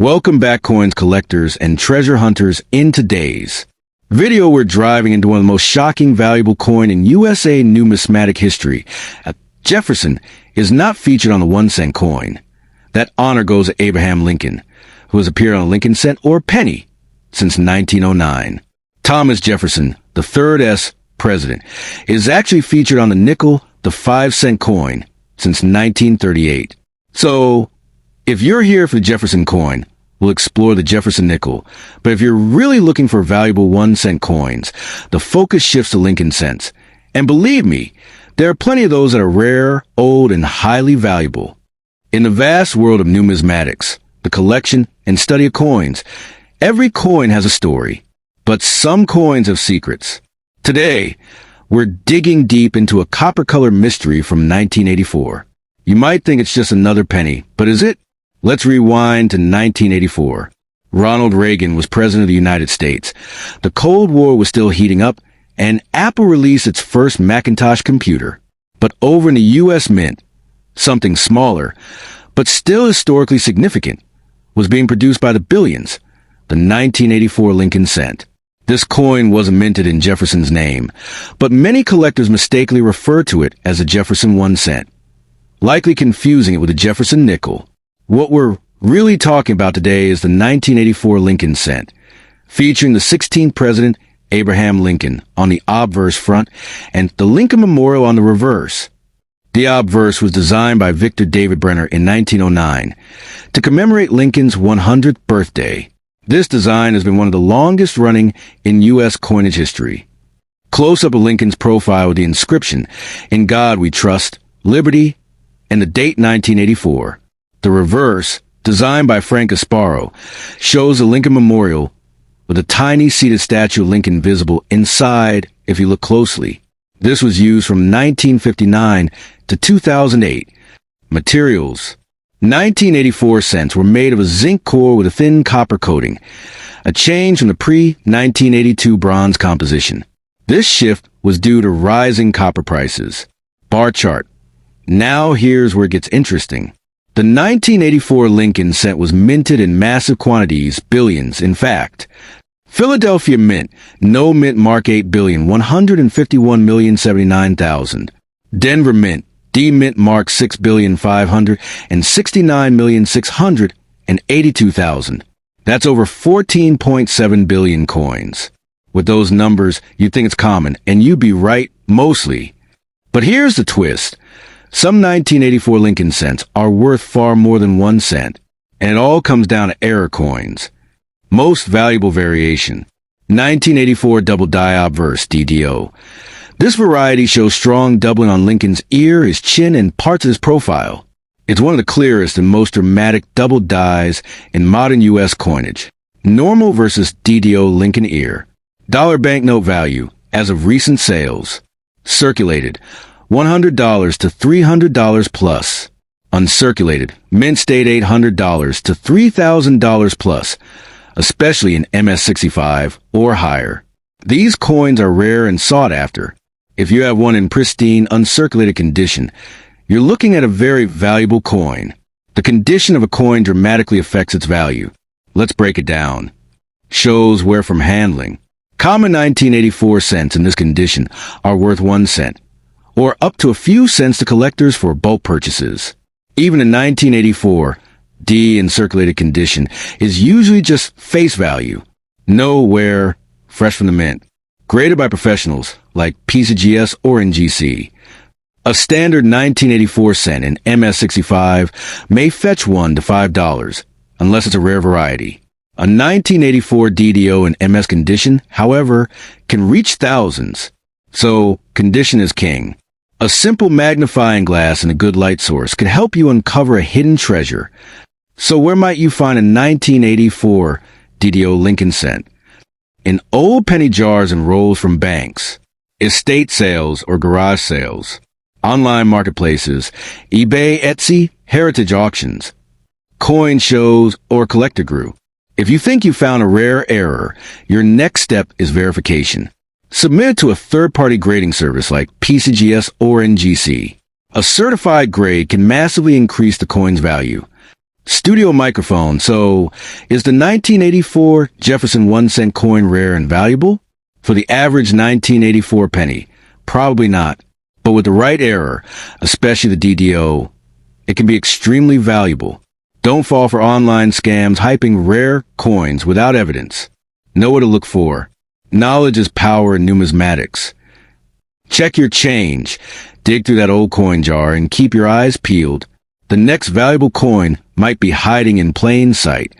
Welcome back, coins collectors and treasure hunters. In today's video, we're driving into one of the most shocking valuable coin in USA numismatic history. Jefferson is not featured on the 1-cent coin. That honor goes to Abraham Lincoln, who has appeared on a Lincoln cent or penny since 1909. Thomas Jefferson, the third S president, is actually featured on the nickel, the 5-cent coin, since 1938. So, if you're here for the Jefferson coin, we'll explore the Jefferson nickel. But if you're really looking for valuable 1-cent coins, the focus shifts to Lincoln cents. And believe me, there are plenty of those that are rare, old, and highly valuable. In the vast world of numismatics, the collection and study of coins, every coin has a story. But some coins have secrets. Today, we're digging deep into a copper-colored mystery from 1984. You might think it's just another penny, but is it? Let's rewind to 1984. Ronald Reagan was president of the United States. The Cold War was still heating up, and Apple released its first Macintosh computer. But over in the U.S. Mint, something smaller, but still historically significant, was being produced by the billions, the 1984 Lincoln cent. This coin wasn't minted in Jefferson's name, but many collectors mistakenly refer to it as a Jefferson 1 cent, likely confusing it with a Jefferson nickel. What we're really talking about today is the 1984 Lincoln cent, featuring the 16th president, Abraham Lincoln, on the obverse front and the Lincoln Memorial on the reverse. The obverse was designed by Victor David Brenner in 1909 to commemorate Lincoln's 100th birthday. This design has been one of the longest running in U.S. coinage history. Close-up of Lincoln's profile with the inscription, "In God We Trust, Liberty," and the date 1984. The reverse, designed by Frank Asparo, shows the Lincoln Memorial with a tiny seated statue of Lincoln visible inside if you look closely. This was used from 1959 to 2008. Materials: 1984 cents were made of a zinc core with a thin copper coating, a change from the pre-1982 bronze composition. This shift was due to rising copper prices. Bar chart. Now here's where it gets interesting. The 1984 Lincoln cent was minted in massive quantities, billions, in fact. Philadelphia Mint, no Mintmark 8,151,079,000. Denver Mint, D Mintmark 6,569,682,000. That's over 14.7 billion coins. With those numbers, you'd think it's common, and you'd be right, mostly. But here's the twist. Some 1984 Lincoln cents are worth far more than 1 cent, and it all comes down to error coins. Most valuable variation: 1984 double die obverse DDO. This variety shows strong doubling on Lincoln's ear, his chin, and parts of his profile. It's one of the clearest and most dramatic double dies in modern U.S. coinage. Normal versus DDO Lincoln ear. Dollar banknote value as of recent sales. Circulated: $100 to $300 plus. Uncirculated: mint state $800 to $3,000 plus, especially in MS65 or higher. These coins are rare and sought after. If you have one in pristine, uncirculated condition, you're looking at a very valuable coin. The condition of a coin dramatically affects its value. Let's break it down. Shows where from handling. Common 1984 cents in this condition are worth 1 cent. Or up to a few cents to collectors for bulk purchases. Even a 1984 D in circulated condition is usually just face value. No wear, fresh from the mint. Graded by professionals like PCGS or NGC. A standard 1984 cent in MS65 may fetch $1 to $5, unless it's a rare variety. A 1984 DDO in MS condition, however, can reach thousands. So, condition is king. A simple magnifying glass and a good light source could help you uncover a hidden treasure. So where might you find a 1984 DDO Lincoln cent? In old penny jars and rolls from banks, estate sales or garage sales, online marketplaces, eBay, Etsy, heritage auctions, coin shows, or collector group. If you think you found a rare error, your next step is verification. Submit it to a third-party grading service like PCGS or NGC. A certified grade can massively increase the coin's value. Studio microphone. So, is the 1984 Jefferson 1-cent coin rare and valuable? For the average 1984 penny, probably not. But with the right error, especially the DDO, it can be extremely valuable. Don't fall for online scams hyping rare coins without evidence. Know what to look for. Knowledge is power in numismatics. Check your change. Dig through that old coin jar and keep your eyes peeled. The next valuable coin might be hiding in plain sight.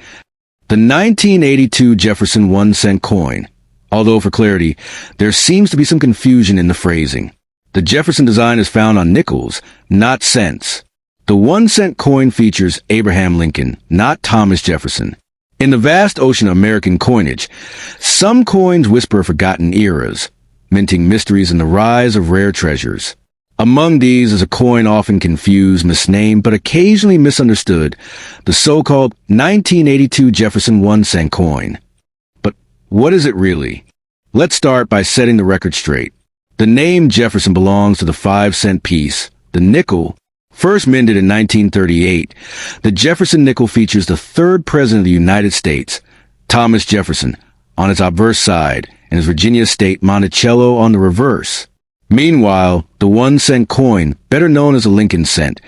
The 1982 Jefferson 1-cent coin. Although for clarity, there seems to be some confusion in the phrasing. The Jefferson design is found on nickels, not cents. The 1-cent coin features Abraham Lincoln, not Thomas Jefferson. In the vast ocean of American coinage, some coins whisper forgotten eras, minting mysteries in the rise of rare treasures. Among these is a coin often confused, misnamed, but occasionally misunderstood, the so-called 1982 Jefferson 1-cent coin. But what is it really? Let's start by setting the record straight. The name Jefferson belongs to the 5-cent piece, the nickel. First minted in 1938, the Jefferson nickel features the third president of the United States, Thomas Jefferson, on its obverse side, and his Virginia state Monticello on the reverse. Meanwhile, the 1-cent coin, better known as a Lincoln cent,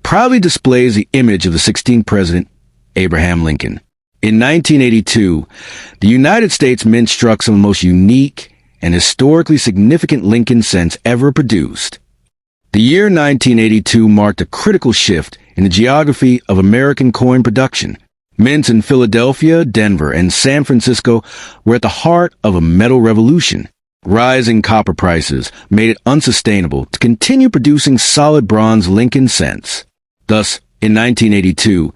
proudly displays the image of the 16th president, Abraham Lincoln. In 1982, the United States Mint struck some of the most unique and historically significant Lincoln cents ever produced. The year 1982 marked a critical shift in the geography of American coin production. Mints in Philadelphia, Denver, and San Francisco were at the heart of a metal revolution. Rising copper prices made it unsustainable to continue producing solid bronze Lincoln cents. Thus, in 1982,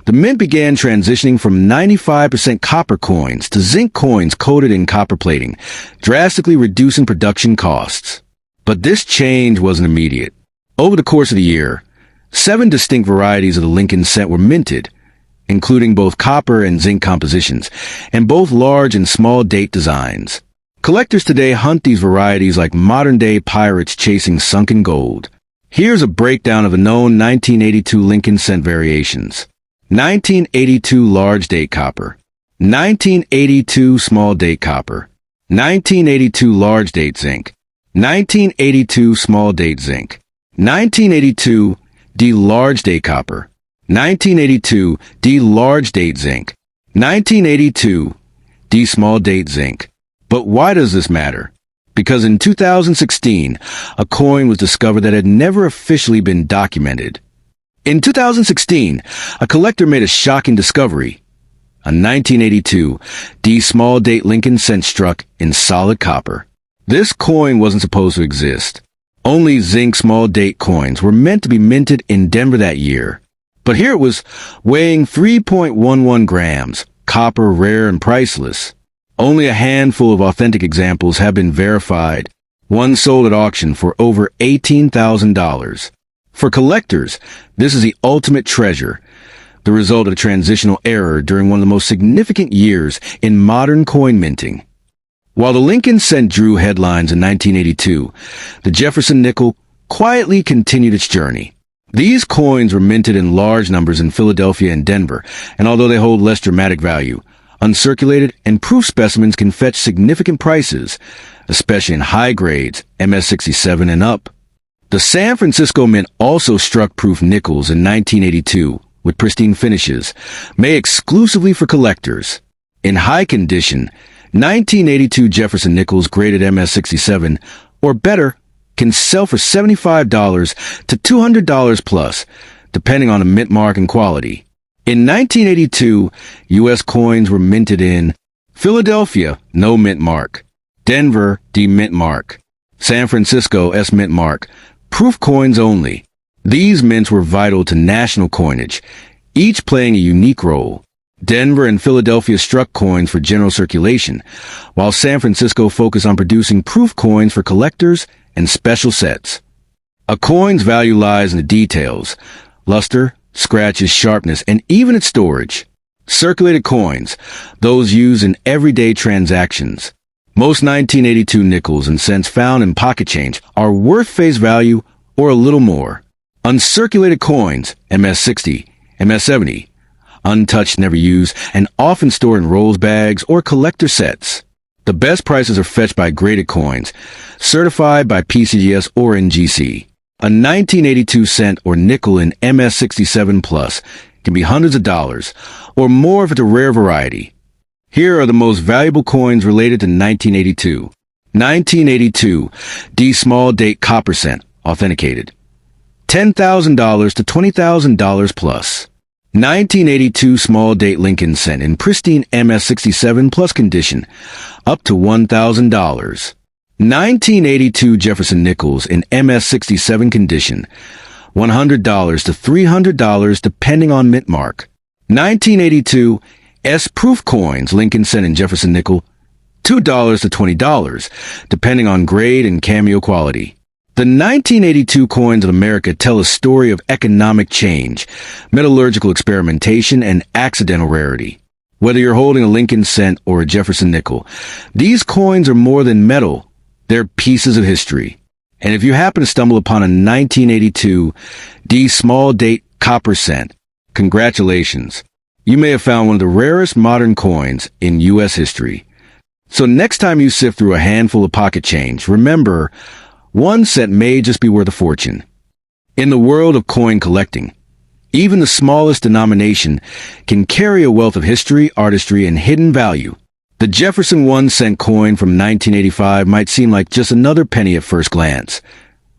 the mint began transitioning from 95% copper coins to zinc coins coated in copper plating, drastically reducing production costs. But this change wasn't immediate. Over the course of the year, 7 distinct varieties of the Lincoln cent were minted, including both copper and zinc compositions, and both large and small date designs. Collectors today hunt these varieties like modern-day pirates chasing sunken gold. Here's a breakdown of the known 1982 Lincoln cent variations. 1982 large date copper. 1982 small date copper. 1982 large date zinc. 1982 small date zinc. 1982 D large date copper. 1982 D large date zinc. 1982 D small date zinc. But why does this matter? Because in 2016, a coin was discovered that had never officially been documented. In 2016, a collector made a shocking discovery. A 1982 D small date Lincoln cent struck in solid copper. This coin wasn't supposed to exist. Only zinc small date coins were meant to be minted in Denver that year. But here it was, weighing 3.11 grams, copper, rare and priceless. Only a handful of authentic examples have been verified. One sold at auction for over $18,000. For collectors, this is the ultimate treasure, the result of a transitional error during one of the most significant years in modern coin minting. While the Lincoln cent drew headlines in 1982, the Jefferson nickel quietly continued its journey. These coins were minted in large numbers in Philadelphia and Denver, and although they hold less dramatic value, uncirculated and proof specimens can fetch significant prices, especially in high grades, MS-67 and up. The San Francisco Mint also struck proof nickels in 1982 with pristine finishes, made exclusively for collectors. In high condition, 1982 Jefferson nickels graded MS-67, or better, can sell for $75 to $200 plus, depending on the Mintmark and quality. In 1982, U.S. coins were minted in Philadelphia, no Mintmark; Denver, D Mintmark; San Francisco, S Mintmark; proof coins only. These mints were vital to national coinage, each playing a unique role. Denver and Philadelphia struck coins for general circulation, while San Francisco focused on producing proof coins for collectors and special sets. A coin's value lies in the details: luster, scratches, sharpness, and even its storage. Circulated coins, those used in everyday transactions. Most 1982 nickels and cents found in pocket change are worth face value or a little more. Uncirculated coins, MS-60, MS-70, untouched, never used, and often stored in rolls bags or collector sets. The best prices are fetched by graded coins, certified by PCGS or NGC. A 1982 cent or nickel in MS-67 Plus can be hundreds of dollars, or more if it's a rare variety. Here are the most valuable coins related to 1982. 1982 D small date copper cent, authenticated. $10,000 to $20,000 plus. 1982 small date Lincoln cent in pristine MS-67 Plus condition, up to $1,000. 1982 Jefferson nickels in MS-67 condition, $100 to $300 depending on Mintmark. 1982 S-proof coins Lincoln cent and Jefferson nickel, $2 to $20 depending on grade and cameo quality. The 1982 coins of America tell a story of economic change, metallurgical experimentation, and accidental rarity. Whether you're holding a Lincoln cent or a Jefferson nickel, these coins are more than metal. They're pieces of history. And if you happen to stumble upon a 1982 D small date copper cent, congratulations. You may have found one of the rarest modern coins in U.S. history. So next time you sift through a handful of pocket change, remember, 1 cent may just be worth a fortune. In the world of coin collecting, even the smallest denomination can carry a wealth of history, artistry, and hidden value. The Jefferson 1 cent coin from 1985 might seem like just another penny at first glance,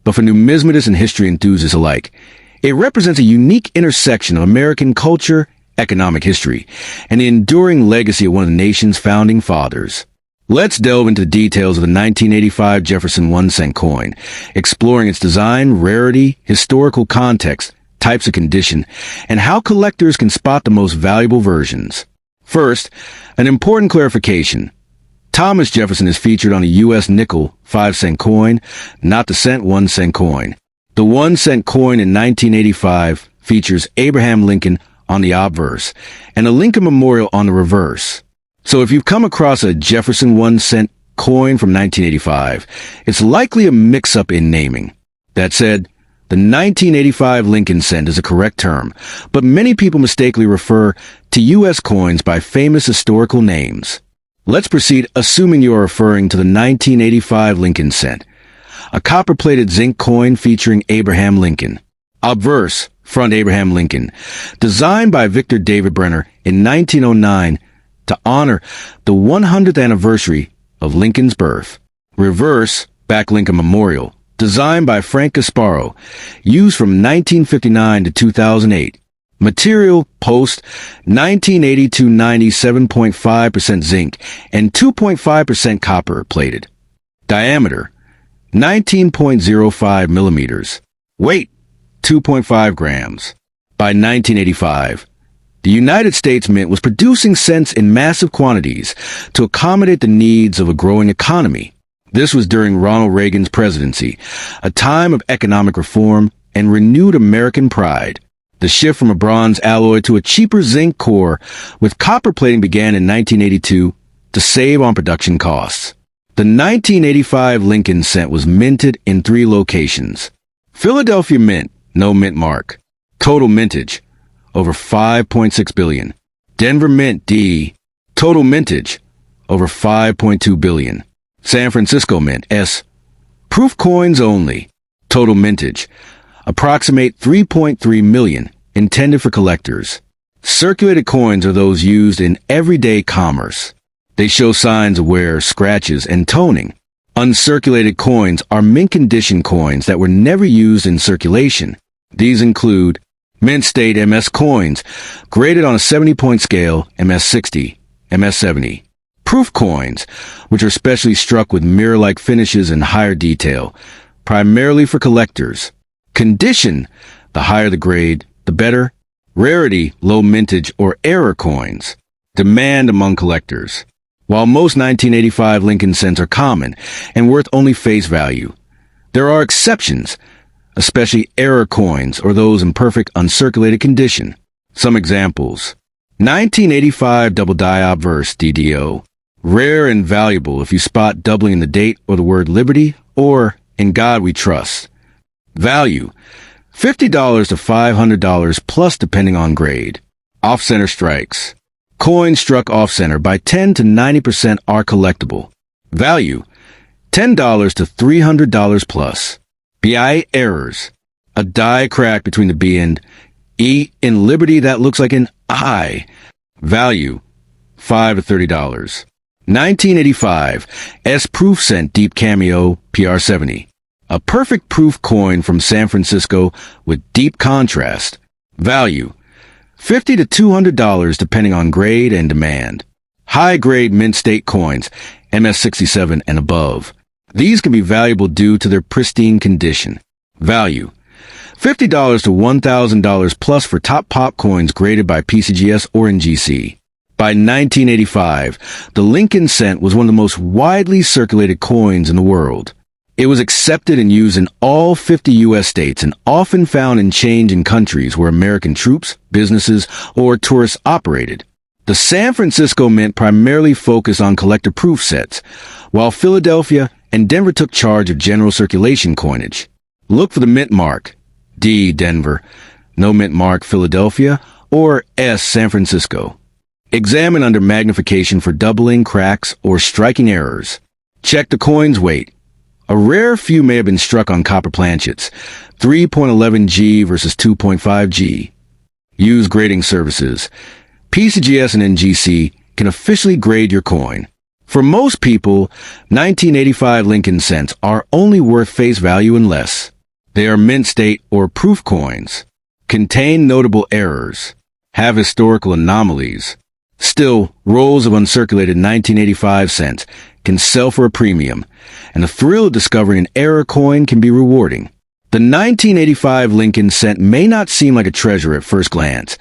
but for numismatists and history enthusiasts alike, it represents a unique intersection of American culture, economic history, and the enduring legacy of one of the nation's founding fathers. Let's delve into the details of the 1985 Jefferson 1 cent coin, exploring its design, rarity, historical context, types of condition, and how collectors can spot the most valuable versions. First, an important clarification. Thomas Jefferson is featured on a U.S. nickel 5 cent coin, not the cent 1 cent coin. The 1 cent coin in 1985 features Abraham Lincoln on the obverse and a Lincoln Memorial on the reverse. So if you've come across a Jefferson 1 cent coin from 1985, it's likely a mix-up in naming. That said, the 1985 Lincoln cent is a correct term, but many people mistakenly refer to U.S. coins by famous historical names. Let's proceed assuming you are referring to the 1985 Lincoln cent, a copper-plated zinc coin featuring Abraham Lincoln. Obverse, front Abraham Lincoln, designed by Victor David Brenner in 1909 to honor the 100th anniversary of Lincoln's birth. Reverse, back Lincoln Memorial, designed by Frank Gasparo, used from 1959 to 2008. Material, post, 1982 97.5% zinc and 2.5% copper plated. Diameter, 19.05 millimeters. Weight, 2.5 grams. By 1985, the United States Mint was producing cents in massive quantities to accommodate the needs of a growing economy. This was during Ronald Reagan's presidency, a time of economic reform and renewed American pride. The shift from a bronze alloy to a cheaper zinc core with copper plating began in 1982 to save on production costs. The 1985 Lincoln cent was minted in 3 locations. Philadelphia Mint, no Mintmark. Total mintage, over 5.6 billion. Denver Mint D, total mintage, over 5.2 billion. San Francisco Mint S, proof coins only. Total mintage, approximate 3.3 million, intended for collectors. Circulated coins are those used in everyday commerce. They show signs of wear, scratches, and toning. Uncirculated coins are mint condition coins that were never used in circulation. These include Mint State MS coins, graded on a 70-point scale, MS-60, MS-70. Proof coins, which are specially struck with mirror-like finishes and higher detail, primarily for collectors. Condition, the higher the grade, the better. Rarity, low mintage or error coins. Demand among collectors. While most 1985 Lincoln cents are common and worth only face value, there are exceptions, especially error coins or those in perfect uncirculated condition. Some examples. 1985 double die obverse DDO. Rare and valuable if you spot doubling in the date or the word liberty or in God we trust. Value. $50 to $500 plus depending on grade. Off-center strikes. Coins struck off-center by 10 to 90% are collectible. Value, $10 to $300 plus. BI errors. A die crack between the B and E in Liberty that looks like an I. Value, $5 to $30. 1985 S Proof Cent Deep Cameo PR70. A perfect proof coin from San Francisco with deep contrast. Value, $50 to $200 depending on grade and demand. High-grade mint state coins, MS67 and above. These can be valuable due to their pristine condition. Value, $50 to $1,000 plus for top pop coins graded by PCGS or NGC. By 1985, the Lincoln cent was one of the most widely circulated coins in the world. It was accepted and used in all 50 U.S. states and often found in change in countries where American troops, businesses, or tourists operated. The San Francisco Mint primarily focused on collector proof sets, while Philadelphia and Denver took charge of general circulation coinage. Look for the Mintmark, D. Denver, no Mintmark Philadelphia, or S. San Francisco. Examine under magnification for doubling, cracks, or striking errors. Check the coin's weight. A rare few may have been struck on copper planchets, 3.11 G versus 2.5 G. Use grading services. PCGS and NGC can officially grade your coin. For most people, 1985 Lincoln cents are only worth face value and less. They are mint state or proof coins. Contain notable errors. Have historical anomalies. Still, rolls of uncirculated 1985 cents can sell for a premium, and the thrill of discovering an error coin can be rewarding. The 1985 Lincoln cent may not seem like a treasure at first glance,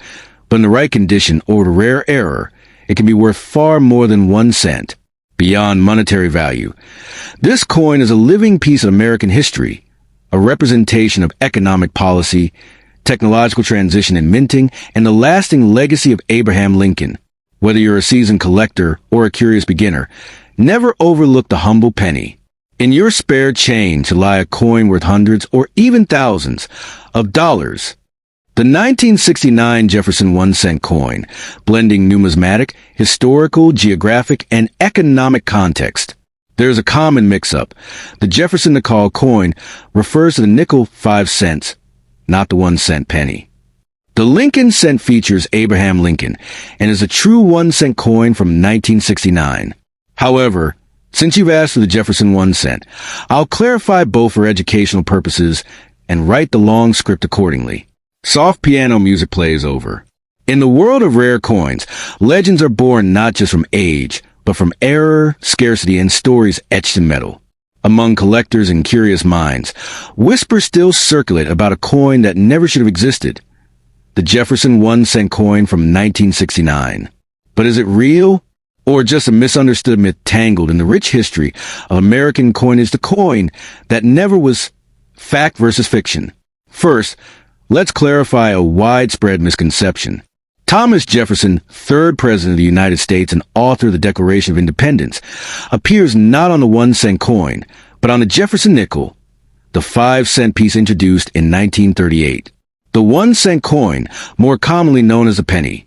but in the right condition or a rare error, it can be worth far more than 1 cent. Beyond monetary value, this coin is a living piece of American history, a representation of economic policy, technological transition in minting, and the lasting legacy of Abraham Lincoln. Whether you're a seasoned collector or a curious beginner, never overlook the humble penny. In your spare change should lie a coin worth hundreds or even thousands of dollars. The 1969 Jefferson 1-cent coin, blending numismatic, historical, geographic, and economic context. There's a common mix-up. The Jefferson nickel coin refers to the nickel 5 cents, not the 1-cent penny. The Lincoln cent features Abraham Lincoln and is a true 1-cent coin from 1969. However, since you've asked for the Jefferson 1 cent, I'll clarify both for educational purposes and write the long script accordingly. Soft piano music plays over. In the world of rare coins, legends are born not just from age, but from error, scarcity, and stories etched in metal. Among collectors and curious minds, whispers still circulate about a coin that never should have existed. The Jefferson 1-cent coin from 1969. But is it real? Or just a misunderstood myth tangled in the rich history of American coinage, the coin that never was? Fact versus fiction. First, let's clarify a widespread misconception. Thomas Jefferson, 3rd President of the United States and author of the Declaration of Independence, appears not on the 1-cent coin, but on the Jefferson nickel, the 5-cent piece introduced in 1938. The 1-cent coin, more commonly known as a penny,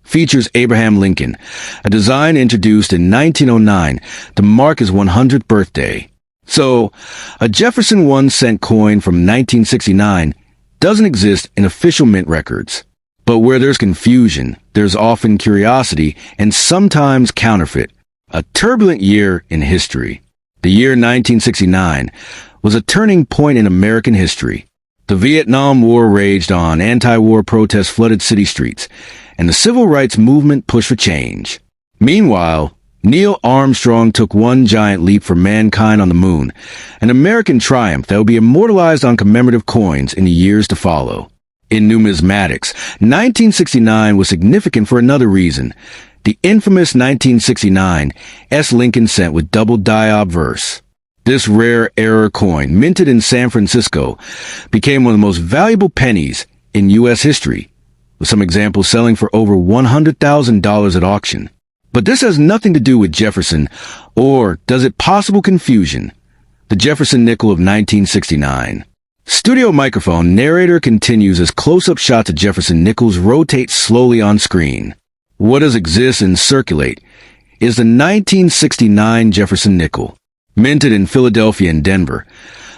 features Abraham Lincoln, a design introduced in 1909 to mark his 100th birthday. So, a Jefferson 1-cent coin from 1969 doesn't exist in official mint records. But where there's confusion, there's often curiosity and sometimes counterfeit. A turbulent year in history. The year 1969 was a turning point in American history. The Vietnam War raged on, anti-war protests flooded city streets, and the civil rights movement pushed for change. Meanwhile, Neil Armstrong took one giant leap for mankind on the moon, an American triumph that will be immortalized on commemorative coins in the years to follow. In numismatics, 1969 was significant for another reason. The infamous 1969 S. Lincoln cent with double die obverse. This rare error coin, minted in San Francisco, became one of the most valuable pennies in U.S. history, with some examples selling for over $100,000 at auction. But this has nothing to do with Jefferson, or does it? Possible confusion. The Jefferson nickel of 1969. Studio microphone narrator continues as close-up shots of Jefferson nickels rotate slowly on screen. What does exist and circulate is the 1969 Jefferson nickel, minted in Philadelphia and Denver.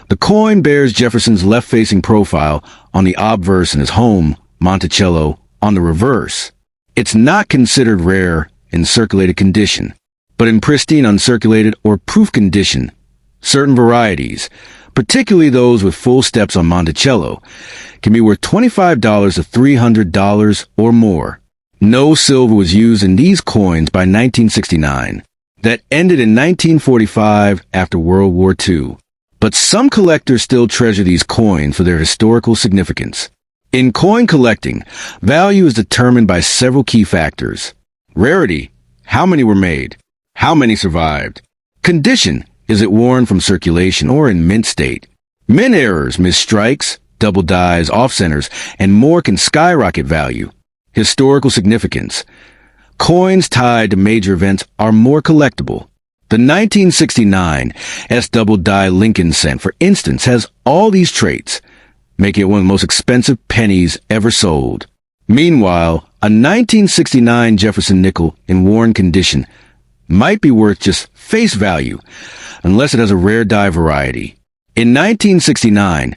The coin bears Jefferson's left-facing profile on the obverse and his home, Monticello, on the reverse. It's not considered rare in circulated condition, but in pristine uncirculated or proof condition, certain varieties, particularly those with full steps on Monticello, can be worth $25 to $300 or more. No silver was used in these coins by 1969. That ended in 1945 after World War II. But some collectors still treasure these coins for their historical significance. In coin collecting, value is determined by several key factors. Rarity, how many were made, how many survived. Condition, is it worn from circulation or in mint state? Mint errors, missed strikes, double dies, off-centers, and more can skyrocket value. Historical significance. Coins tied to major events are more collectible. The 1969 S double die Lincoln cent, for instance, has all these traits, making it one of the most expensive pennies ever sold. Meanwhile, a 1969 Jefferson nickel in worn condition might be worth just face value, unless it has a rare die variety. In 1969,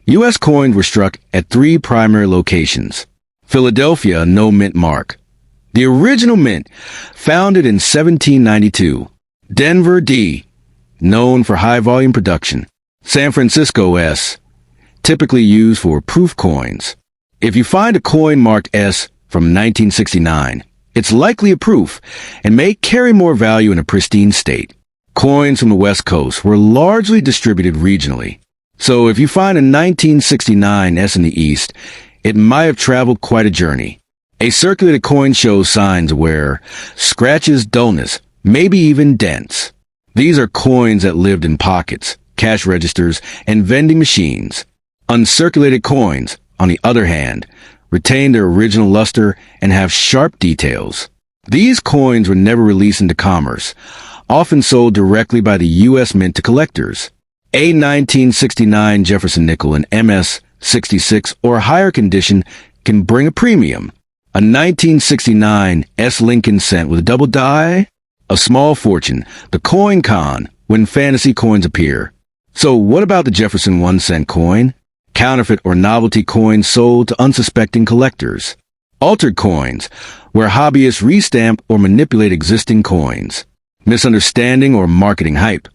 U.S. coins were struck at 3 primary locations. Philadelphia, no Mintmark. The original mint, founded in 1792. Denver, D, known for high-volume production. San Francisco, S, typically used for proof coins. If you find a coin marked S from 1969, it's likely a proof and may carry more value in a pristine state. Coins from the West Coast were largely distributed regionally. So if you find a 1969 S in the East, it might have traveled quite a journey. A circulated coin shows signs of wear, scratches, dullness, maybe even dents. These are coins that lived in pockets, cash registers, and vending machines. Uncirculated coins, on the other hand, retain their original luster and have sharp details. These coins were never released into commerce, often sold directly by the U.S. Mint to collectors. A 1969 Jefferson nickel in MS 66 or higher condition can bring a premium. A 1969 S Lincoln cent with a double die? A small fortune, the coin con, when fantasy coins appear. So what about the Jefferson 1-cent coin? Counterfeit or novelty coins sold to unsuspecting collectors. Altered coins, where hobbyists restamp or manipulate existing coins. Misunderstanding or marketing hype,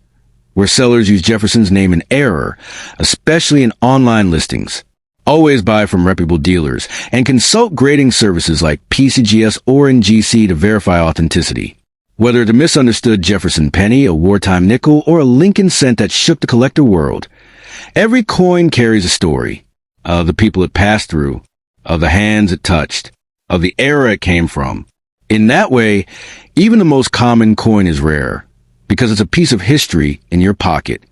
where sellers use Jefferson's name in error, especially in online listings. Always buy from reputable dealers and consult grading services like PCGS or NGC to verify authenticity. Whether it's a misunderstood Jefferson penny, a wartime nickel, or a Lincoln cent that shook the collector world, every coin carries a story of the people it passed through, of the hands it touched, of the era it came from. In that way, even the most common coin is rare, because it's a piece of history in your pocket.